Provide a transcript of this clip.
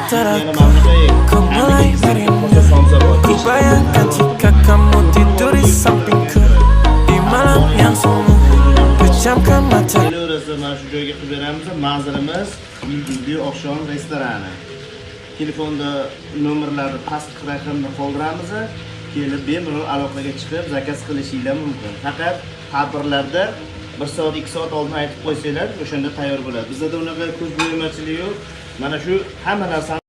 Como la imaginé, tu bayangkan jika kamu tidur di sampingku. Di malam yang sunyi, pejamkan mata. Mana shu joyga qilib beramiz. Manzilimiz Yulduzli oqshom restorani. Telefonda nomerlarni pastki raqamda qoldiramiz. Kelib bemalol aloqaga chiqib zakaz qilishingiz mumkin. Faqat tadbirlarda 1 soat 2 soat oldin aytib qo'ysanglar, o'shanda tayyor bo'ladi. Bizda unaqa ko'z bo'yamachilik yo'q. Mana shu hamma narsa